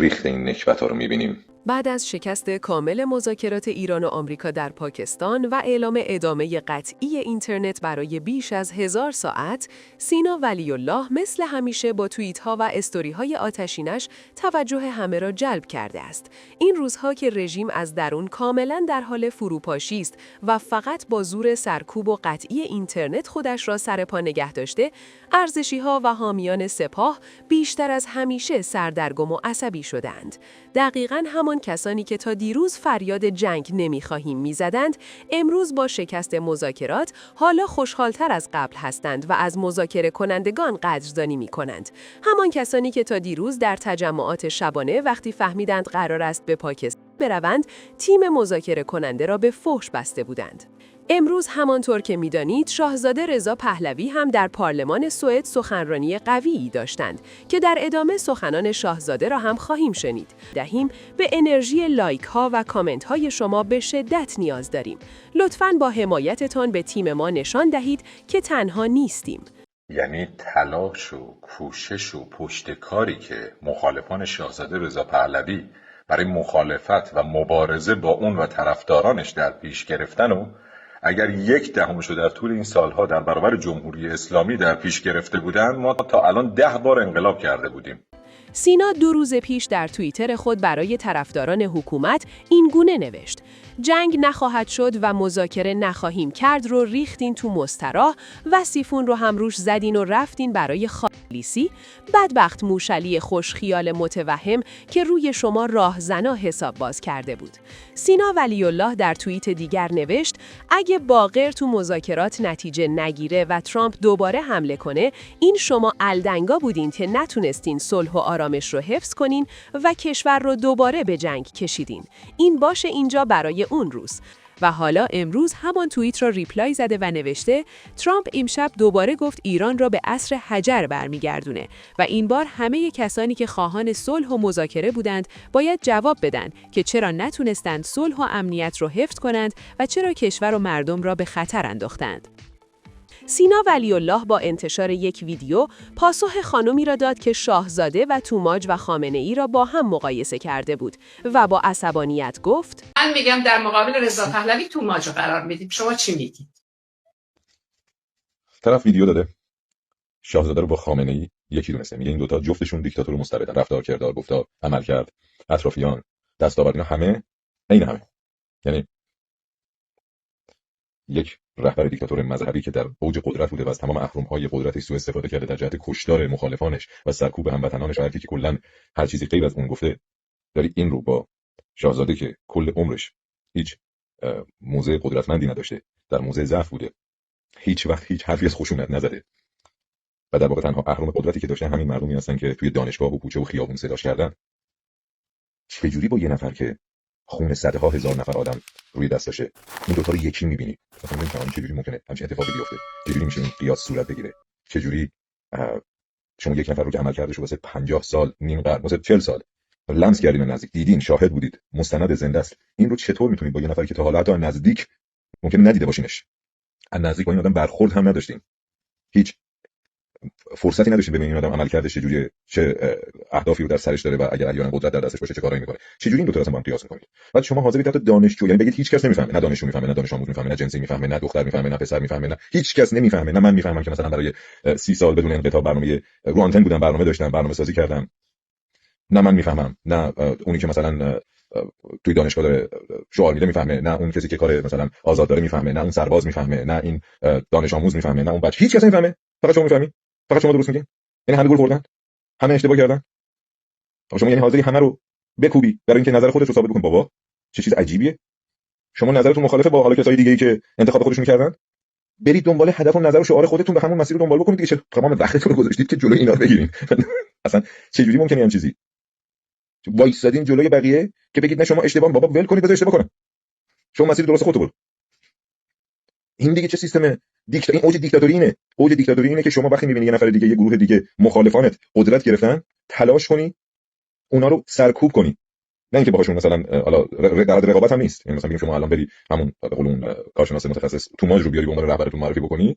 ریخت این نکبت‌ها رو می‌بینیم. بعد از شکست کامل مذاکرات ایران و آمریکا در پاکستان و اعلام ادامه قطعی اینترنت برای بیش از 1000 ساعت، سینا ولی‌الله مثل همیشه با توییت‌ها و استوری‌های آتشینش توجه همه را جلب کرده است. این روزها که رژیم از درون کاملاً در حال فروپاشی است و فقط با زور سرکوب و قطعی اینترنت خودش را سر پا نگه داشته، ارزشی‌ها و حامیان سپاه بیشتر از همیشه سردرگم و عصبی شدند. دقیقاً همان کسانی که تا دیروز فریاد جنگ نمی‌خواهیم می‌زدند، امروز با شکست مذاکرات حالا خوشحال‌تر از قبل هستند و از مذاکره کنندگان قدردانی می‌کنند. همان کسانی که تا دیروز در تجمعات شبانه وقتی فهمیدند قرار است به پاکستان بروند، تیم مذاکره کننده را به فحش بسته بودند. امروز همانطور که می‌دانید شاهزاده رضا پهلوی هم در پارلمان سوئد سخنرانی قوی‌ای داشتند که در ادامه سخنان شاهزاده را هم خواهیم شنید. به انرژی لایک ها و کامنت های شما به شدت نیاز داریم. لطفاً با حمایتتان به تیم ما نشان دهید که تنها نیستیم. یعنی تلاش و کوشش و پشتکاری که مخالفان شاهزاده رضا پهلوی برای مخالفت و مبارزه با اون و طرفدارانش در پیش گرفتن و اگر 1/10 در طول این سالها در برابر جمهوری اسلامی در پیش گرفته بودند، ما تا الان 10 بار انقلاب کرده بودیم. سینا 2 روز پیش در توییتر خود برای طرفداران حکومت این گونه نوشت: جنگ نخواهد شد و مذاکره نخواهیم کرد رو ریختین تو مستراح و سیفون رو هم روش زدین و رفتین برای خالیسی. بدبخت موشلی خوشخیال متوهم که روی شما راهزنا حساب باز کرده بود. سینا ولی‌الله در توییت دیگر نوشت: اگه باقر تو مذاکرات نتیجه نگیره و ترامپ دوباره حمله کنه، این شما الدنگا بودین که نتونستین صلح و آرامش رو حفظ کنین و کشور رو دوباره به جنگ کشیدین. این باشه اینجا برای اون روز. و حالا امروز همان توییت را ریپلای زده و نوشته: ترامپ امشب دوباره گفت ایران را به عصر حجر برمیگردونه و این بار همه کسانی که خواهان صلح و مذاکره بودند باید جواب بدن که چرا نتونستند صلح و امنیت رو حفظ کنند و چرا کشور و مردم را به خطر انداختند. سینا ولی‌الله با انتشار یک ویدیو پاسخ خانمی را داد که شاهزاده و توماج و خامنه‌ای را با هم مقایسه کرده بود و با عصبانیت گفت: من میگم در مقابل رضا پهلوی توماج رو قرار میدیم، شما چی میگید؟ طرف ویدیو داده شاهزاده رو با خامنه‌ای یکی دونسته، میگه این دوتا جفتشون دیکتاتور مستبدن، رفتار کردار گفتار عمل کرد اطرافیان دستاورد اینا همه عین همه. یعنی یک رهبر دیکتاتور مذهبی که در اوج قدرت بوده و از تمام اهرم‌های قدرتش سوء استفاده کرده در جهت کشتار مخالفانش و سرکوب هموطنانش و هر کی که کلاً هر چیزی غیر از اون گفته، داری این رو با شاهزاده که کل عمرش هیچ موضع قدرتمندی نداشته، در موضع ضعف بوده، هیچ وقت هیچ حرفی از خشونت نزده و در واقع تنها اهرم قدرتی که داشتن همین مردمی هستن که توی دانشگاه و کوچه و خیابون صداش کردن، چجوری با یه نفر که خون صدها هزار نفر آدم روی دستشه این دوتا رو یکی می‌بینی؟ مثلا نمی‌فهمم چجوری ممکنه همچین اتفاقی بیفته، چجوری میشه این قیاس صورت بگیره، چجوری شما یک نفر رو که عمل کردش واسه 50 سال، نیم قرن، واسه 40 سال لمس کردین و نزدیک دیدین، شاهد بودید، مستند زنده است، این رو چطور میتونید با یه نفری که تا حالا حتی نزدیک ممکنه ندیده باشینش، از نزدیک با این آدم برخورد هم نداشتین، هیچ فرصتی نداشتین ببینید این آدم عمل کرده چجوریه، چه اهدافی رو در سرش داره و اگر احیانا قدرت در دستش باشه چه کارایی میکنه، چجوری این دو تا اصلا با هم قیاس میکنید؟ بعد شما حاضرید حتی دانشجو، یعنی بگید هیچ کس نمیفهمه، نه دانشجو میفهمه، نه دانش آموز میفهمه، نه جنسی میفهمه، نه دختر میفهمه، نه پسر میفهمه، نه هیچ کس نمیفهمه، نه من میفهمم که مثلا برای 30 سال بدون انقطاع برنامه رو آنتن بودم، برنامه داشتم، برنامه سازی کردم، نه من میفهمم، نه اونی که مثلا توی دانشگاه داره شعار میده میفهمه، نه اون کسی که کار مثلا آزاد داره میفهمه، نه اون سرباز میفهمه، نه این دانش آموز میفهمه، نه اون بچه، هیچ کس نمیفهمه، فقط شما میفهمید، فقط شما درست میگین، یعنی همه گول خوردن، همه اشتباه کردن. شما یعنی حاضری همه رو بکوبی برای اینکه نظر خودت رو ثابت بکن؟ بابا چه چیز عجیبیه. شما نظرتون مخالفه با حالا کسای دیگه‌ای که انتخاب خودشون کردن، برید دنبال هدف و نظر و شعار خودتون، به همون مسیر رو دنبال بکنید دیگه. چه تمام وقتتون رو گذاشتید که جلوی اینا رو بگیرین؟ اصلا چه جوری ممکنه این چیزی وایسادین جلوی بقیه که بگید نه شما اشتباه، بابا ول کنید بذار اشتباه کنن، شما مسیر درست خودتون برو. این دیگه چه سیستم این اوج دیکتاتوری اینه. اوج دیکتاتوری اینه که شما وقتی می‌بینی یه نفر دیگه، یه گروه دیگه مخالفانت قدرت گرفتن، تلاش کنی اونا رو سرکوب کنی، نه اینکه باهاشون مثلا حالا در رقابت هم نیست. یعنی مثلا بگیم شما الان بری همون به قول اون کارشناس متخصص توماج رو بیاری به عنوان رهبرتون معرفی بکنی،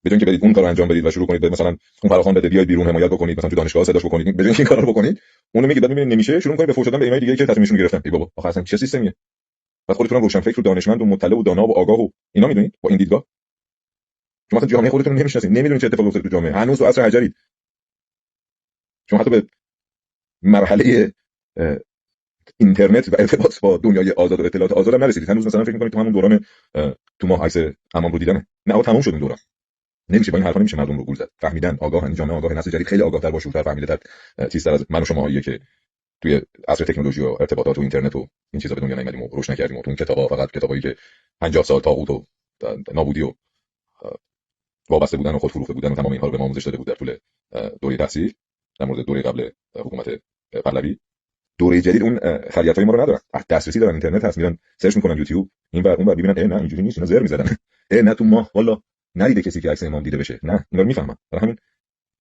بدون اینکه برید اون کارو انجام بدید و شروع کنید مثلا اون فراخوان بده بیاید بیرون حمایت بکنید، مثلا تو دانشگاه صداش بکنید، بدون اینکه این کارو بکنید اونو میگید بعد میبینید نمیشه، شروع می‌کنید به فوش دادن به ایمیل دیگه که تصمیمشون گرفتن. ای بابا آخه اصلا چه سیستمیه؟ بعد خودتون روشن فکر و دانشمند و مطلع و دانا و آگاه و اینا میدونید با این دیدگاه شما مثلا جامعه خودتون رو نمیشناسید، نمیدونید چه اتفاقی افتاده تو جامعه، هنوز تو عصر حجرید. شما حتی به مرحله اینترنت و ارتباط با دنیای آزاد و اطلاعات آزاد هم نرسیدید. هنوز مثلا فکر می‌کنید تو همون دوران تو ماه عکس امام رو دیدن. نه تموم شد اون دوران. نمیشه با این حرفا نمیشه مردم رو گول زد. فهمیدن آگاهن، جامعه آگاه، نسل جدید خیلی آگاه‌تر با شعورتر فهمیده تر چیزتر از من و شماهاییه که توی عصر تکنولوژی و ارتباطات و اینترنت و این چیزا به دنیا نیومدیم و روش نکردیم. تو اون کتابا فقط کتابایی که 50 سال طاغوت و نابودی و وابسته بودن و خودفروخته بودن و تمام اینها رو به ما آموزش داده بود در طول دوره تحصیل. در مورد دوره قبل حکومت پهلوی، دوره جدید اون خریتای ما رو ندارن. دسترسی دارن، اینترنت هست، میرن سرچ میکنن یوتیوب این ور اون ور، ببینن نه اینجوری نیست، اینا زر میزدن. نه تو ماه والا ندیده کسی که عکس امام دیده بشه. نه اینا رو میفهمن. برای همین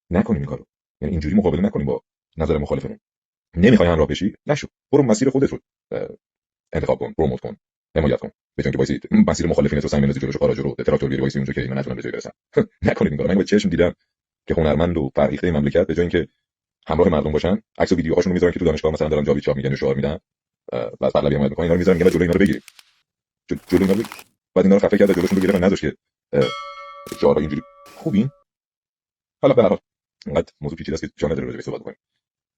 نکنیم این کارو. یعنی اینجوری مقابله نکنیم با نظر مخالفمون. نمیخوای همراه بشی، نشو. برو مسیر خودت رو انتخاب کن، پروموت کن، حمایت کن. به جای اینکه وایسی مسیر مخالفینت رو سعی بندازی جلوش قارا جلو تراکتور بیاری وایسی اونجا که اینا نتونن به جای برسن. نکنید این کارو. من با چشم دیدم که هنرمند و فرهیخته مملکت به جای اینکه همراه مردم باشن، عکس و ویدیوهاشون رو میذارن که تو دانشگاه مثلا دارن جاوید چاپ میگن و شعار میدن، بعد پهلوی حمایت میکنن، اینا رو میذارن میگن جلوی اینا رو بگیریم. جلوی اینا رو بعد اینا رو خفه کرد، جلوشون رو گرفت، نذاشت که شعارها اینجوری خوبین. حالا به هر حال اینقدر موضوع پیچیده است که جا نداره راجع بهش صحبت کنیم.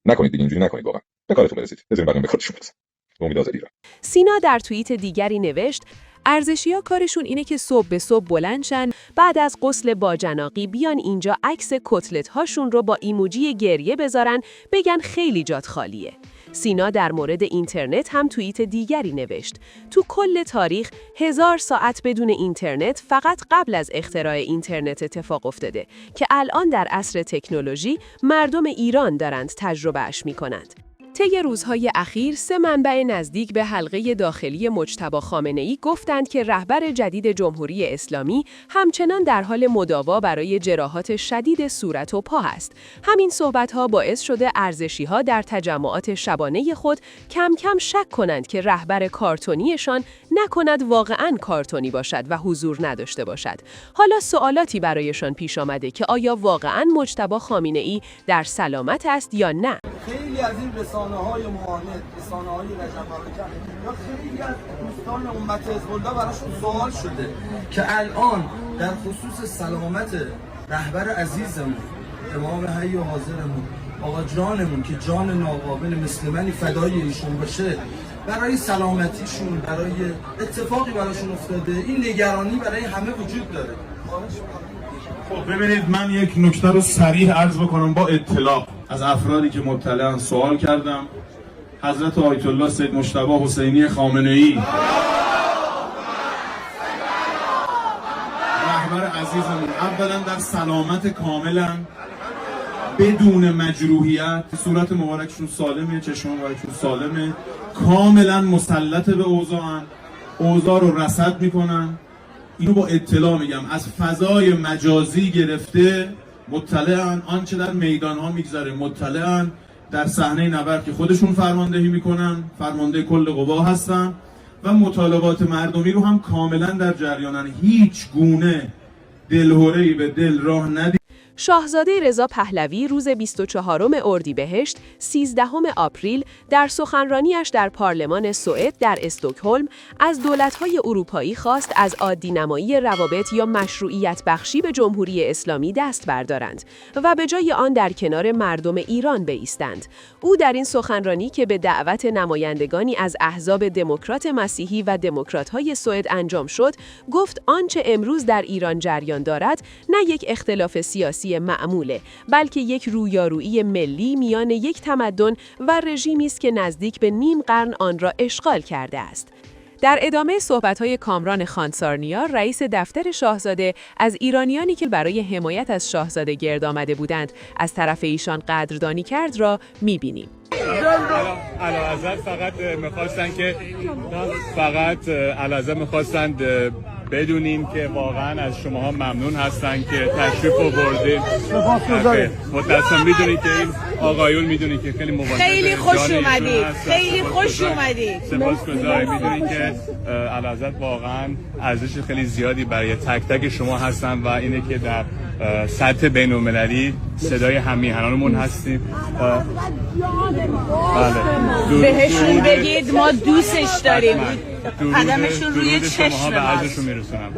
نکنید دیگه، اینجوری نکنید، واقعا به کارتون برسید. بذارید بقیه به کارشون برسن. امید آزادی ایران. سینا در توییت دیگری نوشت ارزشی‌ها کارشون اینه که صبح به صبح بلند شن، بعد از غسل باجناقی بیان اینجا عکس کتلت هاشون رو با ایموجی گریه بذارن، بگن خیلی جات خالیه. سینا در مورد اینترنت هم توییت دیگری نوشت. تو کل تاریخ 1000 ساعت بدون اینترنت فقط قبل از اختراع اینترنت اتفاق افتاده که الان در عصر تکنولوژی مردم ایران دارند تجربهش می‌کنند. طی روزهای اخیر 3 منبع نزدیک به حلقه داخلی مجتبی خامنه‌ای گفتند که رهبر جدید جمهوری اسلامی همچنان در حال مداوا برای جراحات شدید صورت و پا است. همین صحبت‌ها باعث شده ارزشی‌ها در تجمعات شبانه خود کم کم شک کنند که رهبر کارتونیشان نکند واقعاً کارتونی باشد و حضور نداشته باشد. حالا سوالاتی برایشان پیش آمده که آیا واقعاً مجتبی خامنه‌ای در سلامت است یا نه؟ خیلی از این رسانه‌های معاند، رسانه‌های رجب حرکت یا خیلی از دوستان امت حزب الله براشون سوال شده که الان در خصوص سلامت رهبر عزیزمون، امام حی و حاضرمون، آقا جانمون که جان ناقابل مثل منی فدای ایشون باشه، برای سلامتیشون، برای اتفاقی براشون افتاده، این نگرانی برای همه وجود داره. خب ببینید، من یک نکته رو صریح عرض بکنم با اطلاع از افرادی که مطلعاً سوال کردم. حضرت آیت الله سید مجتبی حسینی خامنه‌ای رهبر عزیزمون اولا در سلامت کاملا بدون مجروحیت، صورت مبارکشون سالمه، چشم مبارکشون سالمه، کاملا مسلط به اوضاع رو رصد میکنن. اینو با اطلاع میگم، از فضای مجازی گرفته مطلعن، آنچه در میدان ها میگذره مطلعن، در صحنه نبرد که خودشون فرماندهی میکنن، فرمانده کل قوا هستن و مطالبات مردمی رو هم کاملا در جریانن. هیچ گونه دلهره‌ای به دل راه ندید. شاهزاده رضا پهلوی روز 24 اردیبهشت 13 آپریل در سخنرانیش در پارلمان سوئد در استکهلم از دولت‌های اروپایی خواست از عادی‌نمایی روابط یا مشروعیت بخشی به جمهوری اسلامی دست بردارند و به جای آن در کنار مردم ایران بایستند. او در این سخنرانی که به دعوت نمایندگانی از احزاب دموکرات مسیحی و دموکرات‌های سوئد انجام شد، گفت آنچه امروز در ایران جریان دارد نه یک اختلاف سیاسی معموله، بلکه یک رویارویی ملی میان یک تمدن و رژیمی است که نزدیک به نیم قرن آن را اشغال کرده است. در ادامه صحبت‌های کامران خانسارنیا، رئیس دفتر شاهزاده، از ایرانیانی که برای حمایت از شاهزاده گرد آمده بودند از طرف ایشان قدردانی کرد را می‌بینیم. اعلیحضرت فقط می‌خواستند بدونین که واقعا از شماها ممنون هستن که تشریف آوردین. متأسفم میدونید که این آقایون میدونید که خیلی مواظب خیلی خوش اومدید، خیلی خوش اومدید. سپاسگزارم. میدونید که اعلیحضرت واقعا ارزش خیلی زیادی برای تک تک شما هستن و اینه که در سطح بین‌المللی صدای هم‌میهنانمون هستیم. بله. بهشون بگید ما دوستش داریم. قدمشون روی چشم شما به عرضشون میرسونم.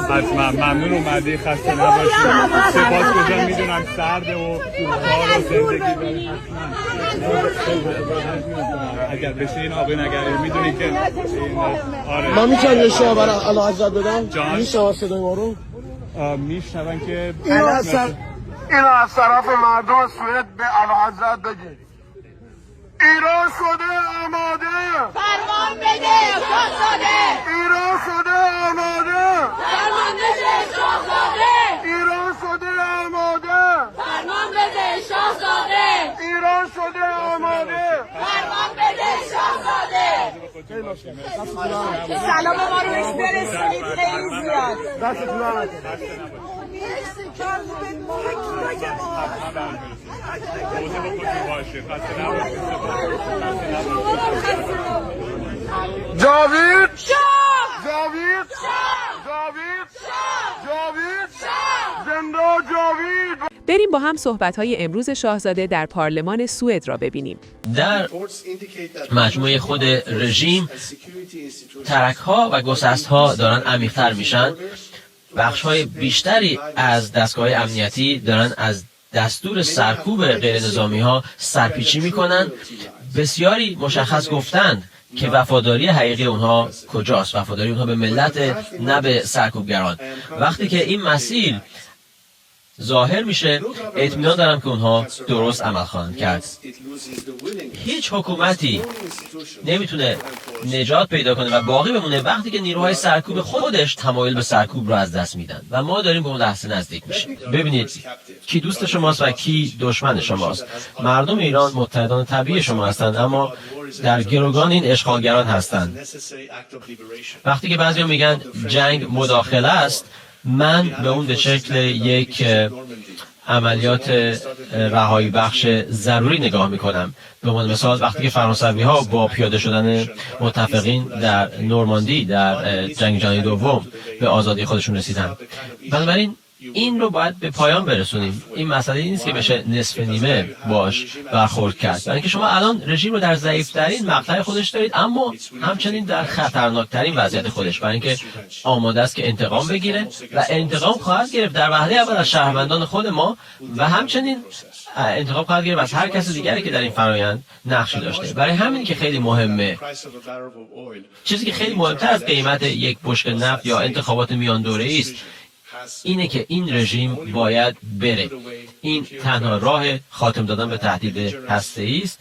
حتما ممنون اومدی، خسته نباشید. سپاسگزارم. میدونم سرده و کار و زندگی اگر بشه این آقایون اگر میدونی که آره من میتونم یه شعر برای اعلیحضرت بدم؟ میشه صدای ما رو؟ میشنون که اینو از طرف مردم سوئد به اعلیحضرت بگید. ایران شده آماده، فرمان بده شاهزاده. ایران شده آماده، فرمان بده شاهزاده. ایران شده آماده، فرمان بده شاهزاده. ایران شده آماده. فرمان بده شاهزاده. سلام ما رو بهش برسونید خیلی زیاد. دستتون درد جاوید جاوید جاوید جاوید زنده جاوید. بریم با هم صحبت‌های امروز شاهزاده در پارلمان سوئد را ببینیم. در مجموعه خود رژیم ترک‌ها و گسست‌ها دارن عمیق‌تر میشن. بخش‌های بیشتری از دستگاه امنیتی دارن از دستور سرکوب غیر نظامی‌ها سرپیچی میکنن. بسیاری مشخص گفتند که وفاداری حقیقی اونها کجاست، وفاداری اونها به ملت نه به سرکوبگران. وقتی که این مسیر ظاهر میشه اطمینان دارم که اونها درست عمل خواهند کرد. هیچ حکومتی نمیتونه نجات پیدا کنه و باقی بمونه وقتی که نیروهای سرکوب خودش تمایل به سرکوب رو از دست میدن و ما داریم به اون لحظه نزدیک میشیم. ببینید کی دوست شماست و کی دشمن شماست. مردم ایران متحدان طبیعی شما هستند، اما در گروگان این اشغالگران هستند. وقتی که بعضیا میگن جنگ مداخله است، من به اون به شکل یک عملیات رهایی بخش ضروری نگاه میکنم. به عنوان مثال وقتی که فرانسوی ها با پیاده شدن متفقین در نورماندی در جنگ جهانی دوم به آزادی خودشون رسیدن. بنابراین این رو باید به پایان برسونیم. این مسئله نیست که بشه نصف نیمه باش برخورد کرد، برای اینکه شما الان رژیم رو در ضعیف‌ترین مقطع خودش دارید، اما همچنین در خطرناکترین وضعیت خودش، برای اینکه آماده است که انتقام بگیره و انتقام خواهد گرفت در وهله اول از شهروندان خود ما و همچنین انتقام خواهد گرفت از هر کس دیگری که در این فرآیند نقشی داشته. برای همین که خیلی مهمه، چیزی که خیلی مهمتر از قیمت یک بشکه نفت یا انتخابات میان دوره‌ای است اینه که این رژیم باید بره. این تنها راه خاتم دادن به تهدید هسته‌ای است.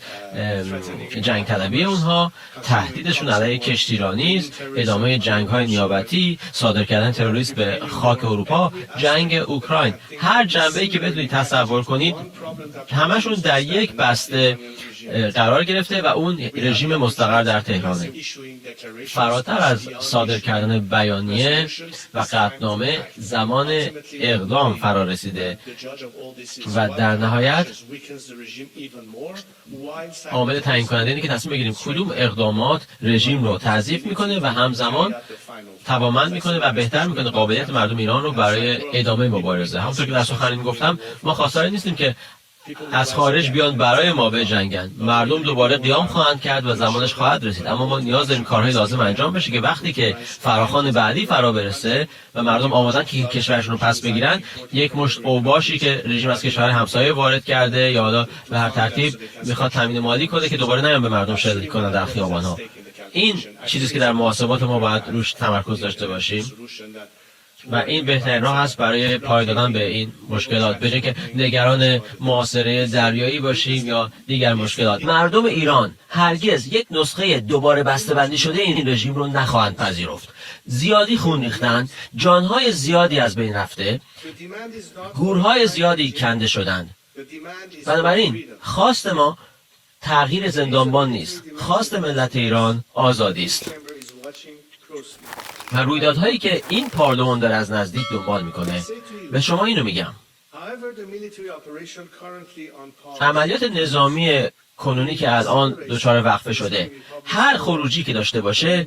جنگ طلبی اونها، تهدیدشون علیه کشتیرانی است، ادامه جنگ‌های نیابتی، صادر کردن تروریست به خاک اروپا، جنگ اوکراین. هر جنبه‌ای که بتونید تصور کنید همشون در یک بسته قرار گرفته و اون رژیم مستقر در تهرانه. فراتر از صادر کردن بیانیه و قطعنامه زمان اقدام فرا رسیده و در نهایت عامل تعیین کننده اینه که تصمیم بگیریم کدوم اقدامات رژیم رو تضعیف میکنه و همزمان توانمند میکنه و بهتر میکنه قابلیت مردم ایران رو برای ادامه مبارزه. همونطور که در سخنرانی گفتم ما خواستار نیستیم که از خارج بیان برای ما بجنگن. مردم دوباره قیام خواهند کرد و زمانش خواهد رسید، اما ما نیاز داریم کارهای لازم انجام بشه که وقتی که فراخوان بعدی فرا برسه و مردم آمادن که کشورشون رو پس بگیرن، یک مشت اوباشی که رژیم از کشور همسایه وارد کرده یا حالا به هر ترتیب میخواد تامین مالی کنه که دوباره نیان به مردم شلیک کنن در خیابان‌ها. این چیزی که در محاسبات ما باید روش تمرکز داشته باشیم و این بهترین راه است برای پای دادن به این مشکلات، به جای که نگران محاصره دریایی باشیم یا دیگر مشکلات. مردم ایران هرگز یک نسخه دوباره بسته‌بندی شده این رژیم رو نخواهند پذیرفت. زیادی خون ریختند، جانهای زیادی از بین رفته، گورهای زیادی کنده شدند. بنابراین خواست ما تغییر زندانبان نیست، خواست ملت ایران آزادی است. و رویدادهایی که این پارلمان داره از نزدیک دنبال میکنه. به شما اینو میگم، عملیات نظامی کنونی که الان دچار وقفه شده، هر خروجی که داشته باشه،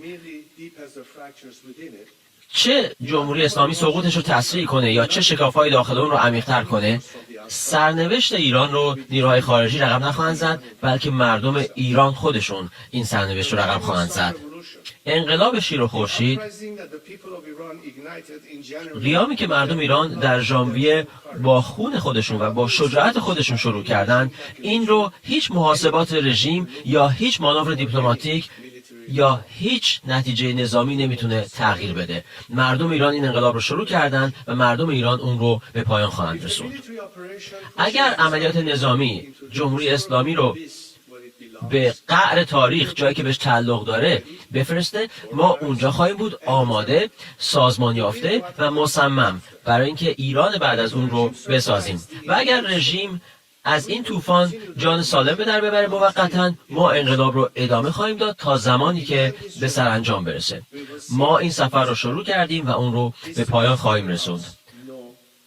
چه جمهوری اسلامی سقوطش رو تسریع کنه یا چه شکاف‌های داخل اون رو عمیق‌تر کنه، سرنوشت ایران رو نیروهای خارجی رقم نخواهند زد، بلکه مردم ایران خودشون این سرنوشت رو رقم خواهند زد. انقلاب شیر و خورشید، قیامی که مردم ایران در ژانویه با خون خودشون و با شجاعت خودشون شروع کردن، این رو هیچ محاسبات رژیم یا هیچ مانور دیپلماتیک یا هیچ نتیجه نظامی نمیتونه تغییر بده. مردم ایران این انقلاب رو شروع کردن و مردم ایران اون رو به پایان خواهند رسوند. اگر عملیات نظامی جمهوری اسلامی رو به قعر تاریخ، جایی که بهش تعلق داره، بفرسته، ما اونجا خواهیم بود آماده، سازمان یافته و مصمم برای اینکه ایران بعد از اون رو بسازیم. و اگر رژیم از این طوفان جان سالم به در ببره موقتا، ما انقلاب رو ادامه خواهیم داد تا زمانی که به سرانجام برسه. ما این سفر رو شروع کردیم و اون رو به پایان خواهیم رسوند.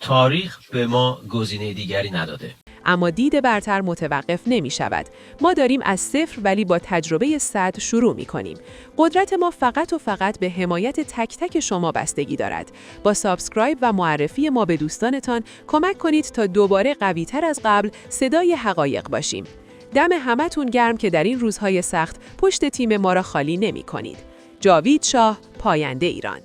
تاریخ به ما گزینه دیگری نداده. اما دید برتر متوقف نمی شود. ما داریم از صفر ولی با تجربه 100 شروع می کنیم. قدرت ما فقط و فقط به حمایت تک تک شما بستگی دارد. با سابسکرایب و معرفی ما به دوستانتان کمک کنید تا دوباره قوی تر از قبل صدای حقایق باشیم. دم همتون گرم که در این روزهای سخت پشت تیم ما را خالی نمی کنید. جاوید شاه، پاینده ایران.